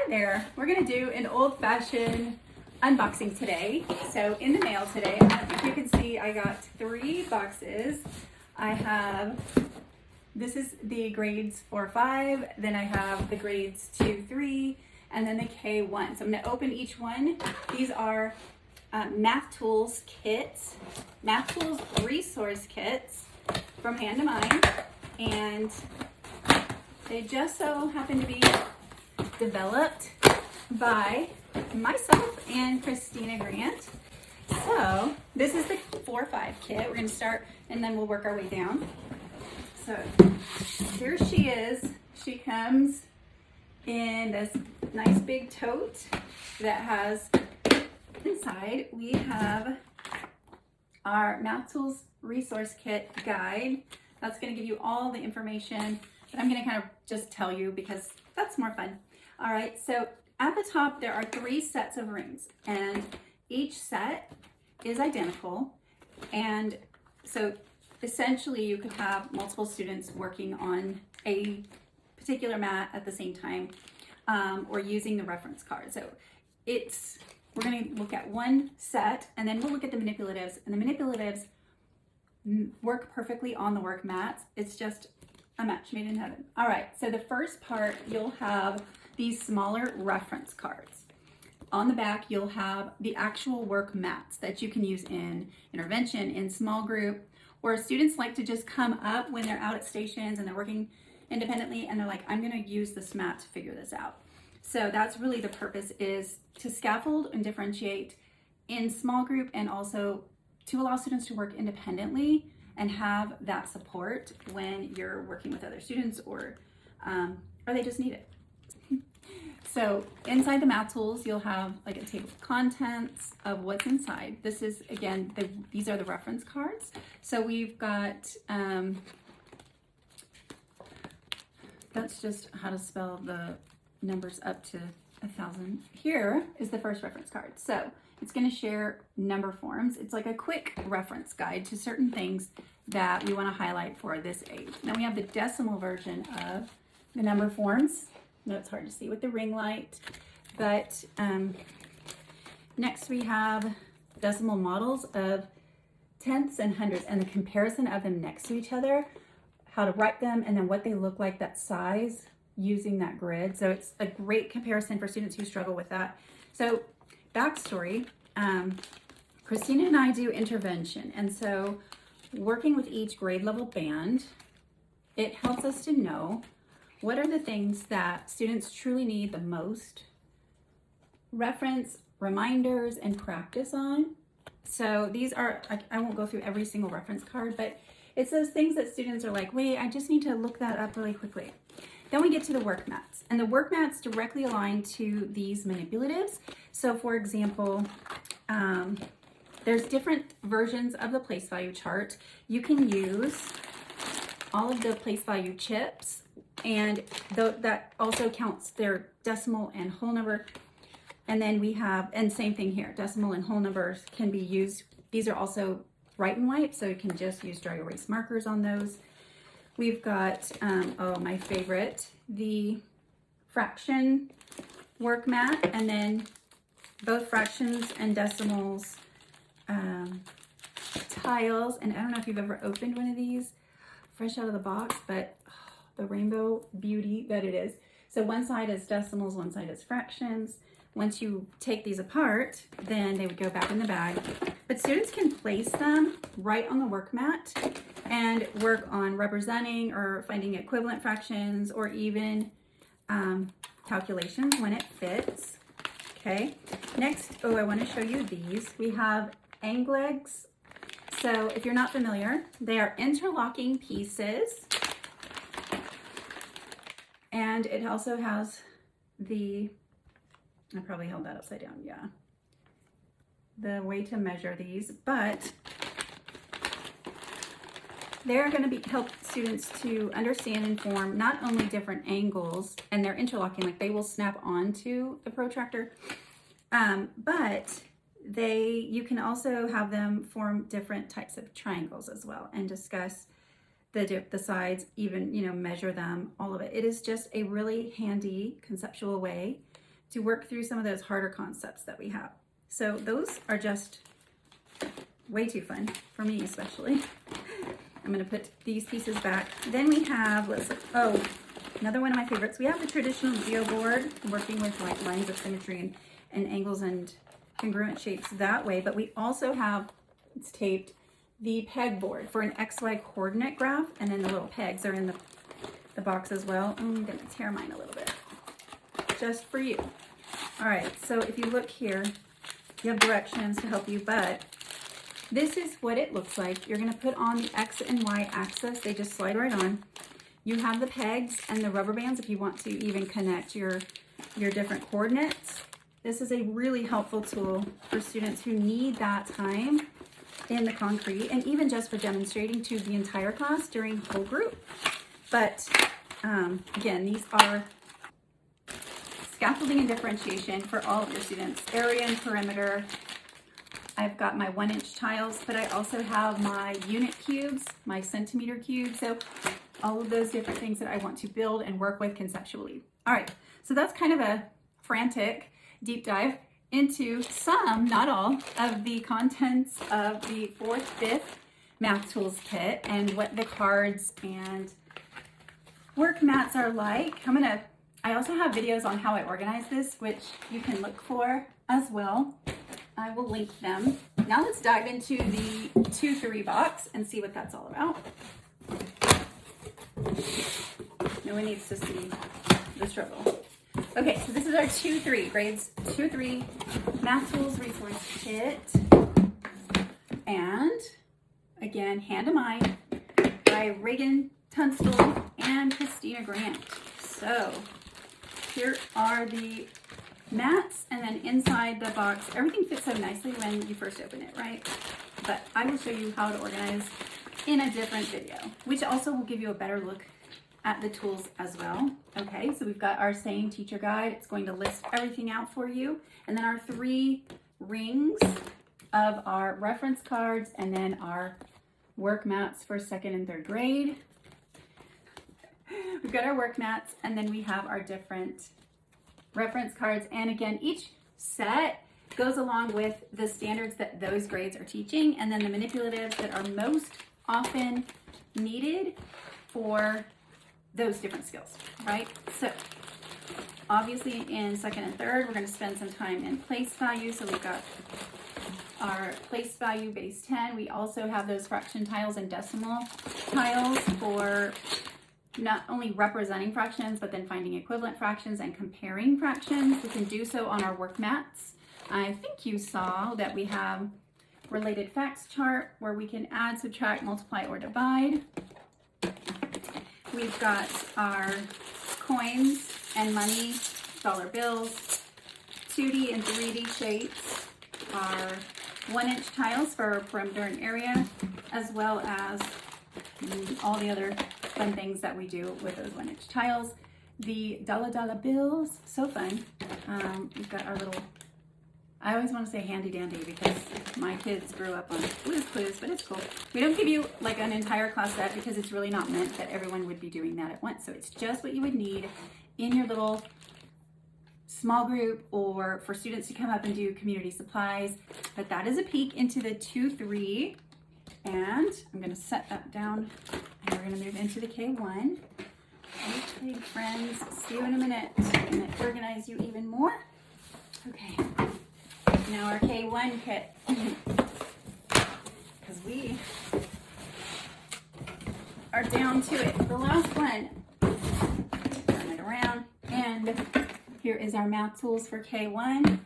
Hi there. We're gonna do an old-fashioned unboxing today. So in the mail today, I don't think you can see, I got 3 boxes. This is the grades 4, 5, then I have the grades 2, 3, and then the K-1. So I'm gonna open each one. These are math tools kits, math tools resource kits from Hand to Mind, and they just so happen to be developed by myself and Kristina Grant. So this is the 4-5 kit. We're going to start and then we'll work our way down. So here she is. She comes in this nice big tote that has inside, we have our Math Tools Resource Kit guide. That's going to give you all the information, but I'm going to kind of just tell you because that's more fun. All right, so at the top there are 3 sets of rings, and each set is identical. And so essentially you could have multiple students working on a particular mat at the same time, or using the reference card. So we're going to look at one set, and then we'll look at the manipulatives. And the manipulatives work perfectly on the work mats. It's just a match made in heaven. All right, so the first part, you'll have these smaller reference cards. On the back, you'll have the actual work mats that you can use in intervention, in small group, or students like to just come up when they're out at stations and they're working independently and they're like, I'm gonna use this mat to figure this out. So that's really the purpose, is to scaffold and differentiate in small group, and also to allow students to work independently and have that support when you're working with other students, or they just need it. So inside the math tools, you'll have like a table of contents of what's inside. This is, again, these are the reference cards. So we've got, that's just how to spell the numbers up to 1,000. Here is the first reference card. So it's going to share number forms. It's like a quick reference guide to certain things that we want to highlight for this age. Then we have the decimal version of the number forms. I know it's hard to see with the ring light, but next we have decimal models of tenths and hundreds, and the comparison of them next to each other, how to write them, and then what they look like, that size, using that grid. So it's a great comparison for students who struggle with that. So backstory, Kristina and I do intervention, and so working with each grade level band, it helps us to know what are the things that students truly need the most reference, reminders, and practice on. So these are, I won't go through every single reference card, but it's those things that students are like, wait, I just need to look that up really quickly. Then we get to the work mats, and the work mats directly align to these manipulatives. So for example, there's different versions of the place value chart. You can use all of the place value chips, and that also counts their decimal and whole number. And then we have, and same thing here, decimal and whole numbers can be used. These are also write and wipe, so you can just use dry erase markers on those. We've got, oh, my favorite, the fraction work mat, and then both fractions and decimals, tiles. And I don't know if you've ever opened one of these fresh out of the box, but oh, the rainbow beauty that it is. So one side is decimals, one side is fractions. Once you take these apart, then they would go back in the bag. But students can place them right on the work mat and work on representing or finding equivalent fractions, or even calculations when it fits. Okay, next, oh, I want to show you these. We have anglegs. So if you're not familiar, they are interlocking pieces. And it also has I probably held that upside down, yeah, the way to measure these, but they're going to help students to understand and form not only different angles, and they're interlocking, like they will snap onto the protractor, but you can also have them form different types of triangles as well, and discuss the sides, even, measure them, all of it. It is just a really handy conceptual way to work through some of those harder concepts that we have. So those are just way too fun for me, especially. I'm going to put these pieces back. Then we have, another one of my favorites. We have the traditional geo board, working with like lines of symmetry and angles and congruent shapes that way. But we also have, it's taped, the peg board for an XY coordinate graph, and then the little pegs are in the box as well. I'm going to tear mine a little bit, just for you. All right, so if you look here, you have directions to help you, but this is what it looks like. You're going to put on the X and Y axis. They just slide right on. You have the pegs and the rubber bands if you want to even connect your different coordinates. This is a really helpful tool for students who need that time in the concrete, and even just for demonstrating to the entire class during whole group. But again, these are scaffolding and differentiation for all of your students. Area and perimeter. I've got my 1-inch tiles, but I also have my unit cubes, my centimeter cubes. So all of those different things that I want to build and work with conceptually. All right, so that's kind of a frantic deep dive into some, not all, of the contents of the 4th, 5th Math Tools Kit and what the cards and work mats are like. I also have videos on how I organize this, which you can look for as well. I will link them. Now let's dive into the 2-3 box and see what that's all about. No one needs to see the struggle. Okay, so this is our 2-3, grades 2-3 Math Tools Resource Kit. And again, Hand of Mine by Reagan, Tunstall, and Kristina Grant. So here are the mats, and then inside the box, everything fits so nicely when you first open it, right? But I will show you how to organize in a different video, which also will give you a better look at the tools as well. Okay, so we've got our Saying Teacher Guide. It's going to list everything out for you. And then our 3 rings of our reference cards, and then our work mats for 2nd and 3rd grade. We've got our work mats, and then we have our different reference cards. And again, each set goes along with the standards that those grades are teaching, and then the manipulatives that are most often needed for those different skills, right? So obviously in 2nd and 3rd, we're going to spend some time in place value. So we've got our place value base 10. We also have those fraction tiles and decimal tiles for not only representing fractions, but then finding equivalent fractions and comparing fractions. We can do so on our work mats. I think you saw that we have related facts chart where we can add, subtract, multiply, or divide. We've got our coins and money, dollar bills, 2D and 3D shapes, our 1-inch tiles for perimeter and area, as well as all the other fun things that we do with those 1-inch tiles. The dollar bills, so fun. We've got our little, I always want to say handy dandy because my kids grew up on Blue's Clues, but it's cool. We don't give you like an entire class set because it's really not meant that everyone would be doing that at once. So it's just what you would need in your little small group or for students to come up and do community supplies. But that is a peek into the 2-3. And I'm going to set that down and we're going to move into the K-1. Okay, friends, see you in a minute. I'm going to organize you even more. Okay. Now our K-1 kit, because we are down to it. The last one, turn it around, and here is our math tools for K-1.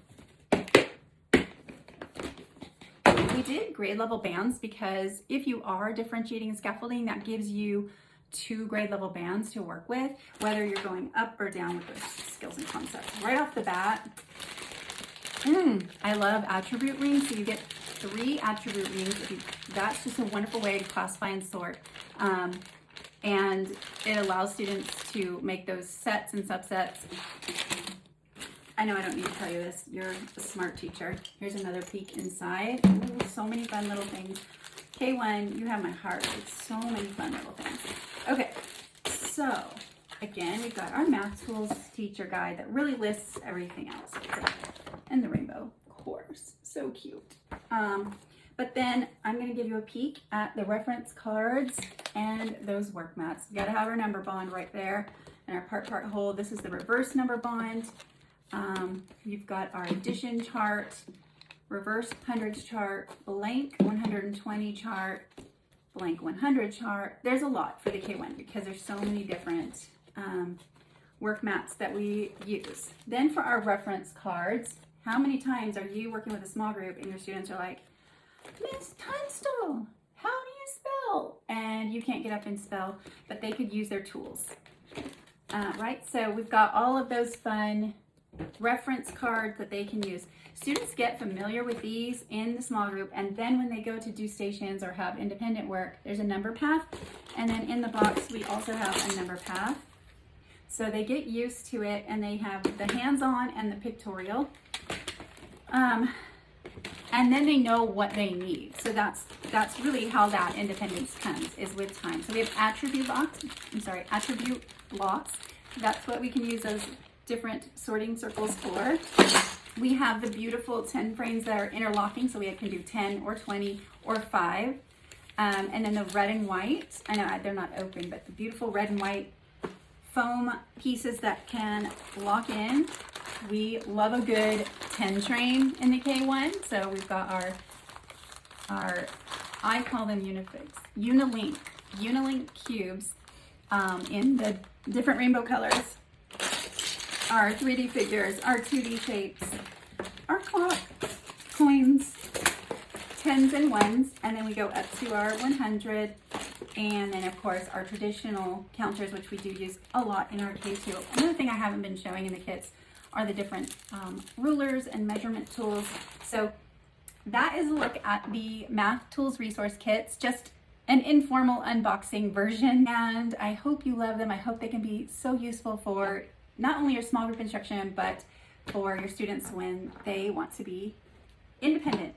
We did grade level bands because if you are differentiating and scaffolding, that gives you 2 grade level bands to work with, whether you're going up or down with those skills and concepts. Right off the bat, I love attribute rings. So you get 3 attribute rings. That's just a wonderful way to classify and sort. And it allows students to make those sets and subsets. I know I don't need to tell you this. You're a smart teacher. Here's another peek inside. Ooh, so many fun little things. K-1, you have my heart. It's so many fun little things. Okay, so again, we've got our math tools teacher guide that really lists everything else. So, and the rainbow, of course, so cute. But then I'm going to give you a peek at the reference cards and those work mats. You got to have our number bond right there and our part hold. This is the reverse number bond. You've got our addition chart, reverse hundreds chart, blank 120 chart, blank 100 chart. There's a lot for the K-1 because there's so many different work mats that we use. Then for our reference cards, how many times are you working with a small group and your students are like, Miss Tunstall, how do you spell? And you can't get up and spell, but they could use their tools. Right, so we've got all of those fun reference cards that they can use. Students get familiar with these in the small group, and then when they go to do stations or have independent work, there's a number path, and then in the box we also have a number path. So they get used to it, and they have the hands-on and the pictorial. And then they know what they need. So that's really how that independence comes, is with time. So we have attribute blocks. That's what we can use those different sorting circles for. We have the beautiful 10 frames that are interlocking, so we can do 10 or 20 or 5. And then the red and white, I know they're not open, but the beautiful red and white foam pieces that can lock in. We love a good 10 train in the K-1, so we've got our I call them Unilink cubes in the different rainbow colors, our 3D figures, our 2D shapes, our clock, coins, 10s and 1s, and then we go up to our 100, and then of course our traditional counters, which we do use a lot in our K2. Another thing I haven't been showing in the kits are the different rulers and measurement tools. So that is a look at the math tools resource kits, just an informal unboxing version, and I hope you love them. I hope they can be so useful for not only your small group instruction, but for your students when they want to be independent